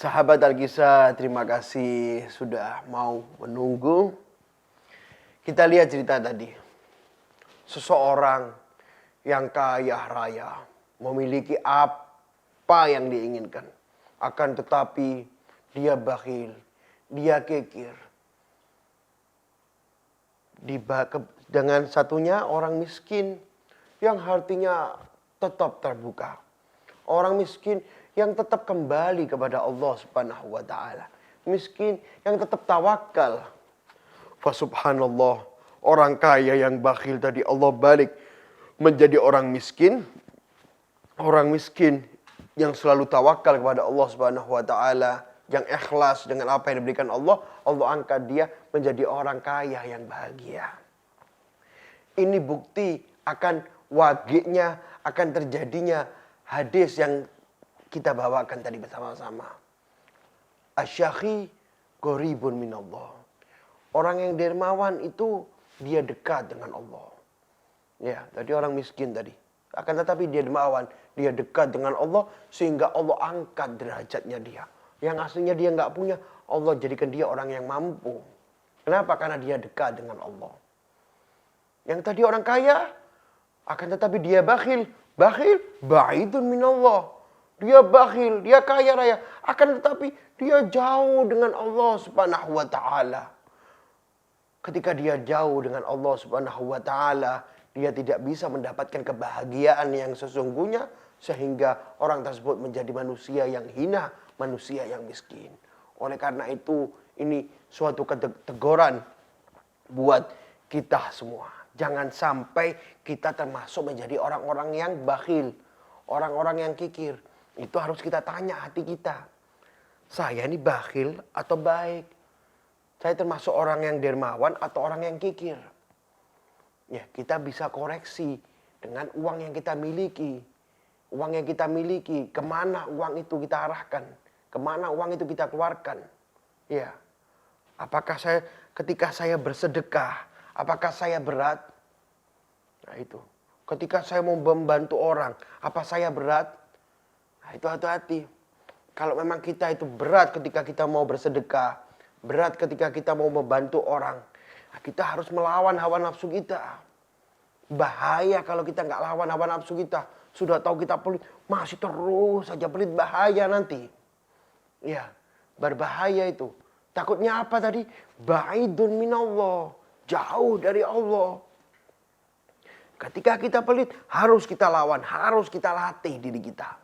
Sahabat Alkisah, terima kasih sudah mau menunggu. Kita lihat cerita tadi. Seseorang yang kaya raya, memiliki apa yang diinginkan. Akan tetapi dia bakhil, dia kikir. Dengan satunya orang miskin yang hatinya tetap terbuka. Orang miskin yang tetap kembali kepada Allah Subhanahu wa taala. Miskin yang tetap tawakal. Fa subhanallah, orang kaya yang bakhil tadi Allah balik menjadi orang miskin. Orang miskin yang selalu tawakal kepada Allah Subhanahu wa taala, yang ikhlas dengan apa yang diberikan Allah, Allah angkat dia menjadi orang kaya yang bahagia. Ini bukti akan wagihnya, akan terjadinya hadis yang kita bawakan tadi bersama-sama. Asyakhi qoribun minallah. Orang yang dermawan itu dia dekat dengan Allah. Ya, tadi orang miskin tadi. Akan tetapi dia dermawan, dia dekat dengan Allah sehingga Allah angkat derajatnya dia. Yang aslinya dia nggak punya, Allah jadikan dia orang yang mampu. Kenapa? Karena dia dekat dengan Allah. Yang tadi orang kaya, akan tetapi dia bakhil. Bakhil, ba'idun minallah. Dia bakhil, dia kaya raya. Akan tetapi dia jauh dengan Allah Subhanahu wa taala. Ketika dia jauh dengan Allah Subhanahu wa taala, dia tidak bisa mendapatkan kebahagiaan yang sesungguhnya sehingga orang tersebut menjadi manusia yang hina, manusia yang miskin. Oleh karena itu, ini suatu teguran buat kita semua. Jangan sampai kita termasuk menjadi orang-orang yang bakhil, orang-orang yang kikir. Itu harus kita tanya hati kita. Saya ini bakhil atau baik? Saya termasuk orang yang dermawan atau orang yang kikir? Ya, kita bisa koreksi dengan uang yang kita miliki. Uang yang kita miliki, kemana uang itu kita arahkan? Kemana uang itu kita keluarkan? Ya, apakah ketika saya bersedekah, apakah saya berat? Nah itu. Ketika saya mau membantu orang, apa saya berat? Nah itu hati-hati. Kalau memang kita itu berat ketika kita mau bersedekah, berat ketika kita mau membantu orang, nah kita harus melawan hawa nafsu kita. Bahaya kalau kita nggak lawan hawa nafsu kita. Sudah tahu kita pelit, masih terus saja pelit, bahaya nanti. Ya, berbahaya itu. Takutnya apa tadi? Ba'idun minallah. Jauh dari Allah. Ketika kita pelit, harus kita lawan, harus kita latih diri kita.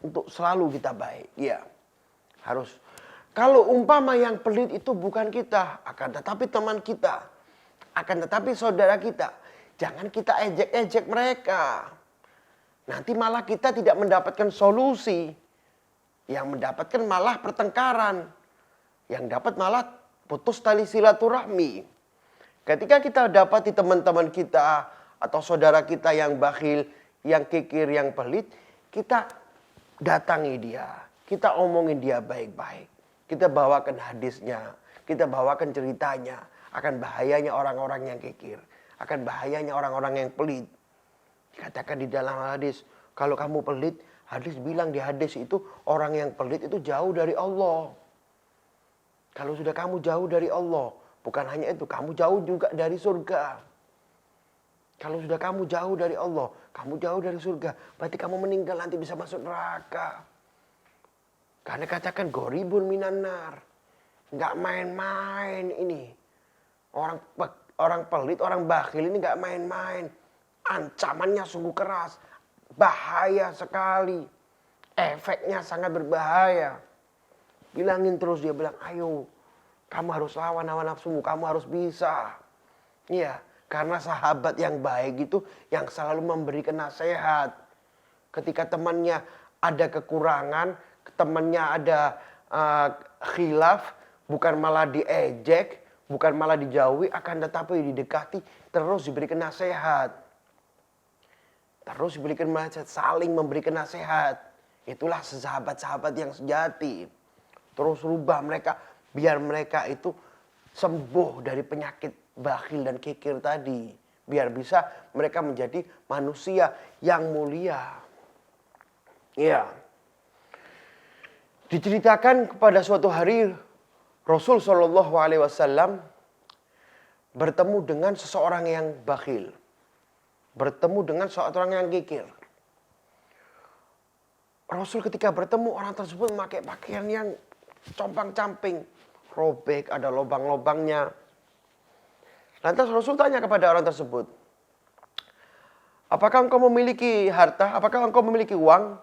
Untuk selalu kita baik. Ya, harus. Kalau umpama yang pelit itu bukan kita, akan tetapi teman kita. Akan tetapi saudara kita. Jangan kita ejek-ejek mereka. Nanti malah kita tidak mendapatkan solusi. Yang mendapatkan malah pertengkaran. Yang dapat malah putus tali silaturahmi. Ketika kita dapati teman-teman kita atau saudara kita yang bakhil, yang kikir, yang pelit, kita datangi dia. Kita omongin dia baik-baik. Kita bawakan hadisnya. Kita bawakan ceritanya. Akan bahayanya orang-orang yang kikir. Akan bahayanya orang-orang yang pelit. Dikatakan di dalam hadis, kalau kamu pelit, hadis bilang di hadis itu, orang yang pelit itu jauh dari Allah. Kalau sudah kamu jauh dari Allah, bukan hanya itu, kamu jauh juga dari surga. Kalau sudah kamu jauh dari Allah, kamu jauh dari surga, berarti kamu meninggal nanti bisa masuk neraka. Karena katakan qoribun minanar. Nggak main-main ini. Orang pelit, orang bakhil ini nggak main-main. Ancamannya sungguh keras. Bahaya sekali. Efeknya sangat berbahaya. Bilangin terus, dia bilang, ayo. Kamu harus lawan hawa nafsumu, kamu harus bisa. Iya. Karena sahabat yang baik itu yang selalu memberikan nasihat. Ketika temannya ada kekurangan, temannya ada khilaf, bukan malah diejek, bukan malah dijauhi, akan tetapi didekati, terus diberikan nasihat. Terus diberikan nasihat, saling memberikan nasihat. Itulah sahabat-sahabat yang sejati. Terus rubah mereka, biar mereka itu sembuh dari penyakit bakhil dan kikir tadi. Biar bisa mereka menjadi manusia yang mulia. Ya. Diceritakan kepada suatu hari Rasul Shallallahu Alaihi Wasallam bertemu dengan seseorang yang bakhil, bertemu dengan seseorang yang kikir. Rasul ketika bertemu orang tersebut memakai pakaian yang compang-camping, robek, ada lubang-lubangnya. Lantas Rasul tanya kepada orang tersebut, apakah engkau memiliki harta? Apakah engkau memiliki uang?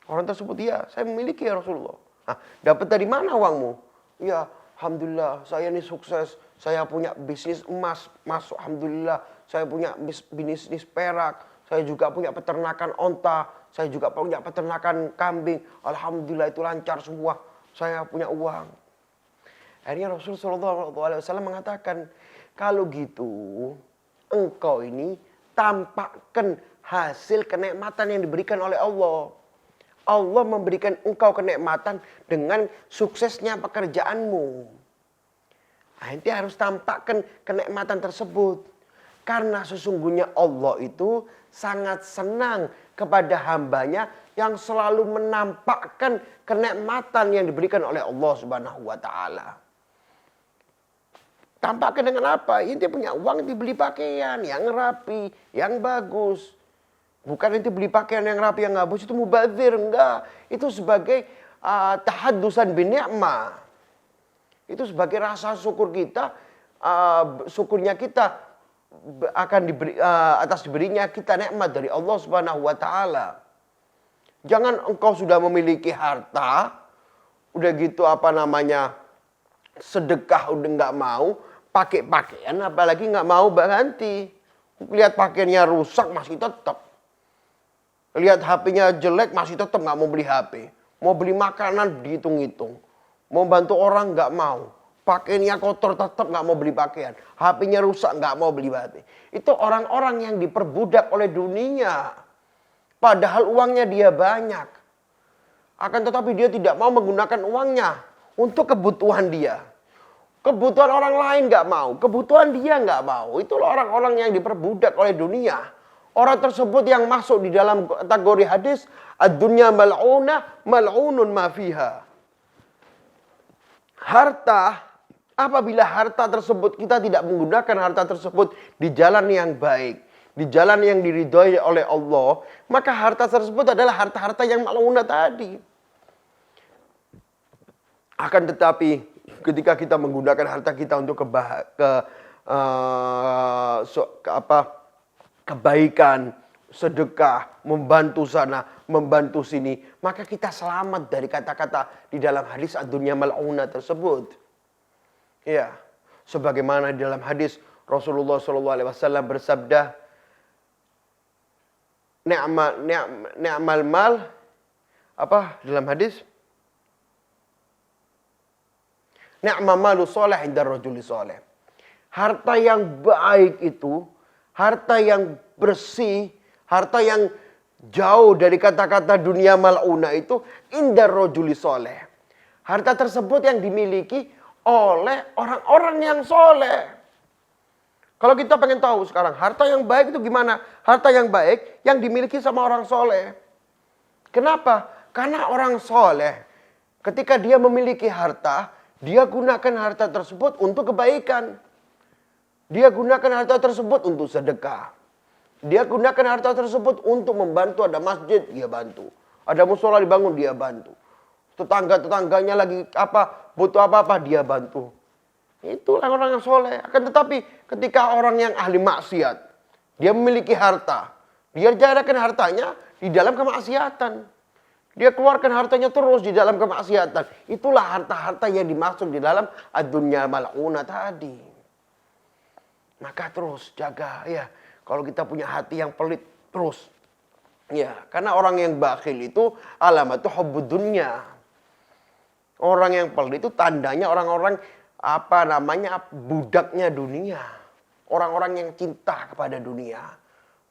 Orang tersebut, ya, saya memiliki ya Rasulullah. Nah, dapat dari mana uangmu? Ya, alhamdulillah, saya ini sukses. Saya punya bisnis emas, masuk alhamdulillah. Saya punya bisnis perak. Saya juga punya peternakan onta. Saya juga punya peternakan kambing. Alhamdulillah itu lancar semua. Saya punya uang. Akhirnya Rasulullah SAW mengatakan, kalau gitu engkau ini tampakkan hasil kenikmatan yang diberikan oleh Allah. Allah memberikan engkau kenikmatan dengan suksesnya pekerjaanmu. Nah, nanti harus tampakkan kenikmatan tersebut. Karena sesungguhnya Allah itu sangat senang kepada hambanya yang selalu menampakkan kenikmatan yang diberikan oleh Allah Subhanahu wa Ta'ala. Tampakkan dengan apa? Inti punya uang dibeli pakaian yang rapi, yang bagus. Bukan inti beli pakaian yang rapi, yang bagus itu mubazir, enggak. Itu sebagai tahaddusan bin ni'mah. Itu sebagai rasa syukur kita, syukurnya kita akan diberi atas diberinya kita nikmat dari Allah Subhanahu wa Ta'ala. Jangan engkau sudah memiliki harta, udah gitu sedekah udah nggak mau, pakai pakaian apalagi nggak mau ganti. Lihat pakaiannya rusak masih tetap. Lihat HP-nya jelek masih tetap nggak mau beli HP. Mau beli makanan dihitung-hitung. Mau bantu orang nggak mau. Pakaiannya kotor tetap nggak mau beli pakaian. HP-nya rusak nggak mau beli HP. Itu orang-orang yang diperbudak oleh dunia. Padahal uangnya dia banyak. Akan tetapi dia tidak mau menggunakan uangnya untuk kebutuhan dia. Kebutuhan orang lain nggak mau. Kebutuhan dia nggak mau. Itulah orang-orang yang diperbudak oleh dunia. Orang tersebut yang masuk di dalam kategori hadis ad-dunya mal'unah mal'unun ma fiha. Harta, apabila harta tersebut kita tidak menggunakan harta tersebut di jalan yang baik, di jalan yang diridhoi oleh Allah, maka harta tersebut adalah harta-harta yang mal'unah tadi. Akan tetapi ketika kita menggunakan harta kita untuk kebaikan, sedekah, membantu sana, membantu sini, maka kita selamat dari kata-kata di dalam hadis ad-dunya mal'unah tersebut. Ya, sebagaimana di dalam hadis Rasulullah SAW bersabda, ni'mal mal, apa dalam hadis? Ni'mal malu soleh inda rajuli soleh. Harta yang baik itu, harta yang bersih, harta yang jauh dari kata-kata dunia mal'unah itu indar rajuli soleh. Harta tersebut yang dimiliki oleh orang-orang yang soleh. Kalau kita pengen tahu sekarang, harta yang baik itu gimana? Harta yang baik yang dimiliki sama orang soleh. Kenapa? Karena orang soleh, ketika dia memiliki harta, dia gunakan harta tersebut untuk kebaikan. Dia gunakan harta tersebut untuk sedekah. Dia gunakan harta tersebut untuk membantu, ada masjid, dia bantu. Ada musola dibangun, dia bantu. Tetangga-tetangganya lagi butuh apa-apa, dia bantu. Itulah orang yang soleh. Akan tetapi ketika orang yang ahli maksiat, dia memiliki harta, dia jarakan hartanya di dalam kemaksiatan. Dia keluarkan hartanya terus di dalam kemaksiatan. Itulah harta-harta yang dimaksud di dalam ad-dunya mal'unah tadi. Maka terus jaga ya. Kalau kita punya hati yang pelit terus. Ya, karena orang yang bakhil itu alamatu hubbud dunya. Orang yang pelit itu tandanya orang-orang budaknya dunia. Orang-orang yang cinta kepada dunia.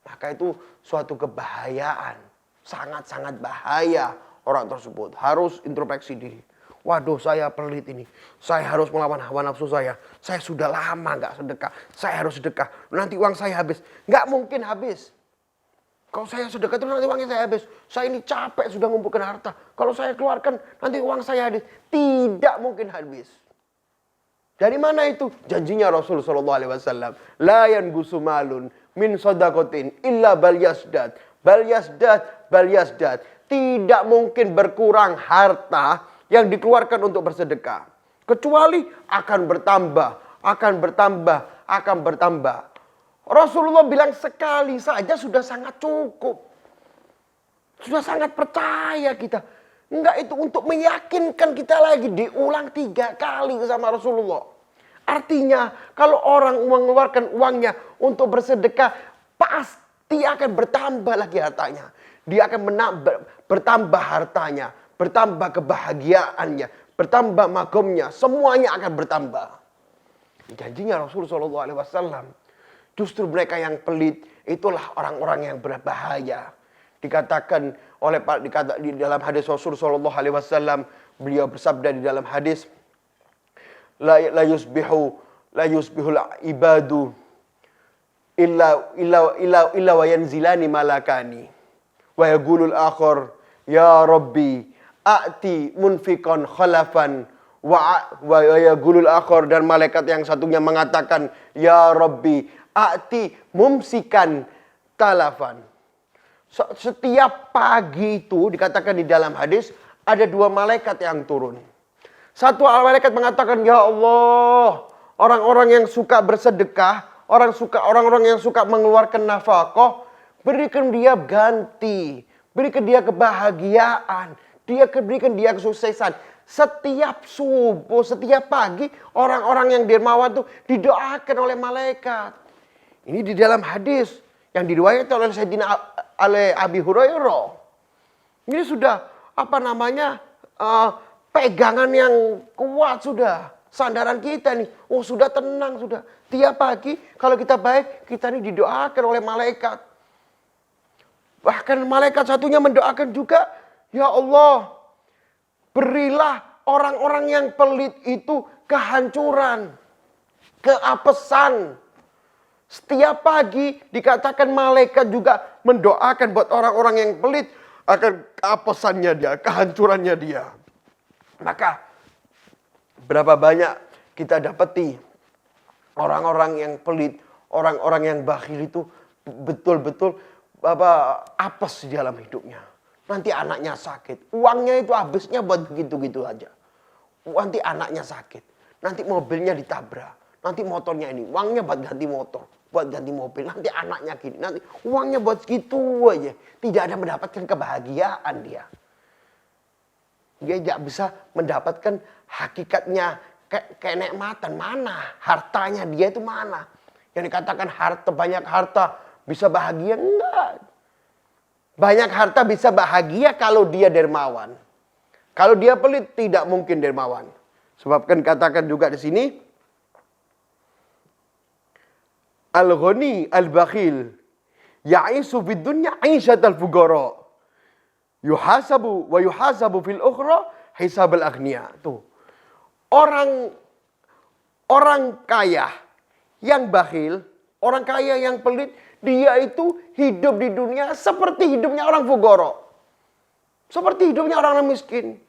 Maka itu suatu kebahayaan. Sangat-sangat bahaya orang tersebut. Harus introspeksi diri. Waduh, saya pelit ini. Saya harus melawan hawa nafsu saya. Saya sudah lama nggak sedekah. Saya harus sedekah. Nanti uang saya habis. Nggak mungkin habis. Kalau saya sedekah itu nanti uangnya saya habis. Saya ini capek sudah ngumpulkan harta. Kalau saya keluarkan nanti uang saya habis. Tidak mungkin habis. Dari mana itu? Janjinya Rasul sallallahu alaihi wasallam, la yangusu malun min shadaqatin illa bal yasdad. Bal yasdad, bal yasdad. Tidak mungkin berkurang harta yang dikeluarkan untuk bersedekah. Kecuali akan bertambah, akan bertambah, akan bertambah. Rasulullah bilang sekali saja sudah sangat cukup. Sudah sangat percaya kita. Enggak, itu untuk meyakinkan kita lagi. Diulang 3 kali sama Rasulullah. Artinya kalau orang mengeluarkan uangnya untuk bersedekah, pasti akan bertambah lagi hartanya. Dia akan bertambah hartanya. Bertambah kebahagiaannya. Bertambah magomnya. Semuanya akan bertambah. Janjinya Rasulullah SAW. Justru mereka yang pelit, itulah orang-orang yang berbahaya. Dikatakan di dalam hadis Rasul sallallahu alaihi wasallam, beliau bersabda di dalam hadis, la yusbihul ibadu illa wa yanzilani malakani wa yaqulul akhar ya rabbi a'ti munfiqan khalafan wa yaqulul akhar, dan malaikat yang satunya mengatakan ya rabbi a'ti mumsikan talafan. Setiap pagi itu dikatakan di dalam hadis ada 2 malaikat yang turun. Satu malaikat mengatakan, ya Allah, orang-orang yang suka bersedekah, orang-orang yang suka mengeluarkan nafkah, berikan dia ganti, berikan dia kebahagiaan, berikan dia kesuksesan. Setiap subuh, setiap pagi orang-orang yang dermawan itu didoakan oleh malaikat. Ini di dalam hadis yang diriwayatkan oleh Sayyidina Abi Hurairah. Ini sudah pegangan yang kuat sudah. Sandaran kita nih. Oh, sudah tenang sudah. Tiap pagi kalau kita baik, kita ini didoakan oleh malaikat. Bahkan malaikat satunya mendoakan juga, ya Allah, berilah orang-orang yang pelit itu kehancuran, keapesan. Setiap pagi dikatakan malaikat juga mendoakan buat orang-orang yang pelit akan keapesannya dia, kehancurannya dia. Maka berapa banyak kita dapati orang-orang yang pelit, orang-orang yang bakhil itu betul-betul apes di dalam hidupnya. Nanti anaknya sakit, uangnya itu habisnya buat begitu-gitu aja. Nanti anaknya sakit, nanti mobilnya ditabrak, nanti motornya ini, uangnya buat ganti motor, buat ganti mobil, nanti anaknya gini, nanti uangnya buat gitu aja. Tidak ada mendapatkan kebahagiaan dia. Dia tidak bisa mendapatkan hakikatnya kenikmatan. Mana hartanya dia itu mana? Yang dikatakan banyak harta bisa bahagia, enggak. Banyak harta bisa bahagia kalau dia dermawan. Kalau dia pelit tidak mungkin dermawan. Sebab kan katakan juga di sini, al-ghani al-bakhil ya'isu fid dunya 'aisyatal fuqara. Yuhasabu wa yuhasabu fil ukhra hisabal aghnia. Tuh. Orang kaya yang bakhil, orang kaya yang pelit, dia itu hidup di dunia seperti hidupnya orang fuqara. Seperti hidupnya orang miskin.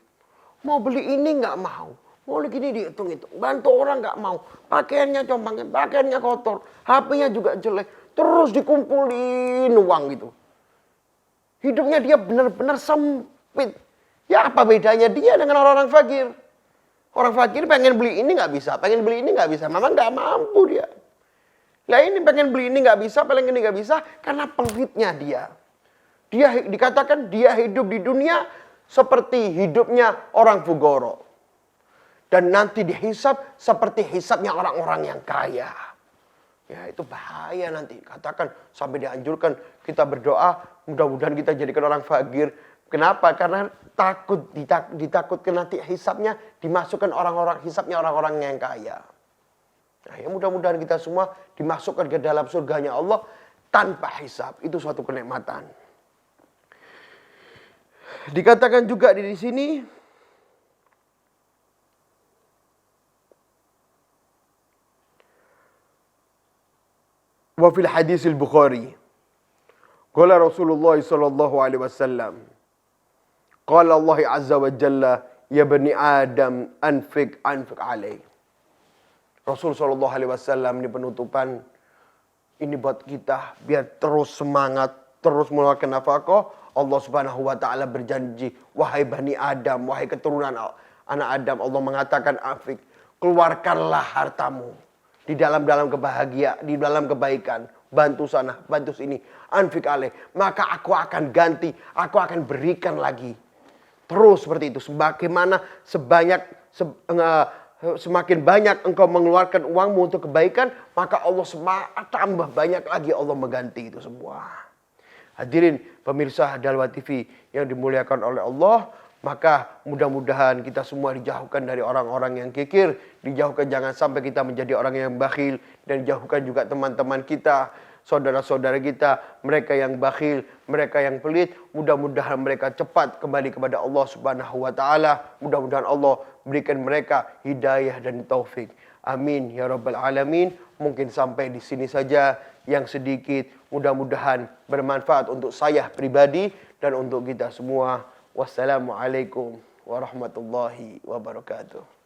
Mau beli ini nggak mau. Mau gini dihitung-hitung. Bantu orang nggak mau. Pakaiannya compangnya, pakaiannya kotor. HP-nya juga jelek. Terus dikumpulin uang gitu. Hidupnya dia benar-benar sempit. Ya apa bedanya dia dengan orang-orang fakir? Orang fakir pengen beli ini nggak bisa. Pengen beli ini nggak bisa. Memang nggak mampu dia. Lah ini pengen beli ini nggak bisa. Pengen ini nggak bisa. Karena pelitnya dia. Dia dikatakan dia hidup di dunia seperti hidupnya orang fuqara. Dan nanti dihisab seperti hisabnya orang-orang yang kaya. Ya itu bahaya nanti. Katakan sampai dianjurkan kita berdoa. Mudah-mudahan kita jadikan orang fakir. Kenapa? Karena ditakutkan nanti hisabnya dimasukkan hisabnya orang-orang yang kaya. Nah, ya mudah-mudahan kita semua dimasukkan ke dalam surganya Allah tanpa hisab. Itu suatu kenikmatan. Dikatakan juga di sini, wa fil hadisil Bukhari Qala Rasulullah sallallahu alaihi wasallam. Qala Allah azza wa jalla, ya bani Adam anfiq alaih. Rasul sallallahu alaihi wasallam ini penutupan ini buat kita biar terus semangat, terus mengeluarkan nafkah. Allah Subhanahu wa taala berjanji, wahai bani Adam, wahai keturunan anak Adam, Allah mengatakan anfiq, keluarkanlah hartamu di dalam kebahagiaan, di dalam kebaikan. Bantu sana, bantu sini. Anfiq alaih. Maka aku akan ganti, aku akan berikan lagi. Terus seperti itu. Sebagaimana semakin banyak engkau mengeluarkan uangmu untuk kebaikan, maka Allah tambah banyak lagi Allah mengganti itu semua. Hadirin pemirsa Dalwa TV yang dimuliakan oleh Allah, maka mudah-mudahan kita semua dijauhkan dari orang-orang yang kikir, dijauhkan jangan sampai kita menjadi orang yang bakhil, dan dijauhkan juga teman-teman kita, saudara-saudara kita, mereka yang bakhil, mereka yang pelit, mudah-mudahan mereka cepat kembali kepada Allah Subhanahu wa taala. Mudah-mudahan Allah berikan mereka hidayah dan taufik. Amin ya rabbal alamin. Mungkin sampai di sini saja yang sedikit, mudah-mudahan bermanfaat untuk saya pribadi dan untuk kita semua. Wassalamualaikum warahmatullahi wabarakatuh.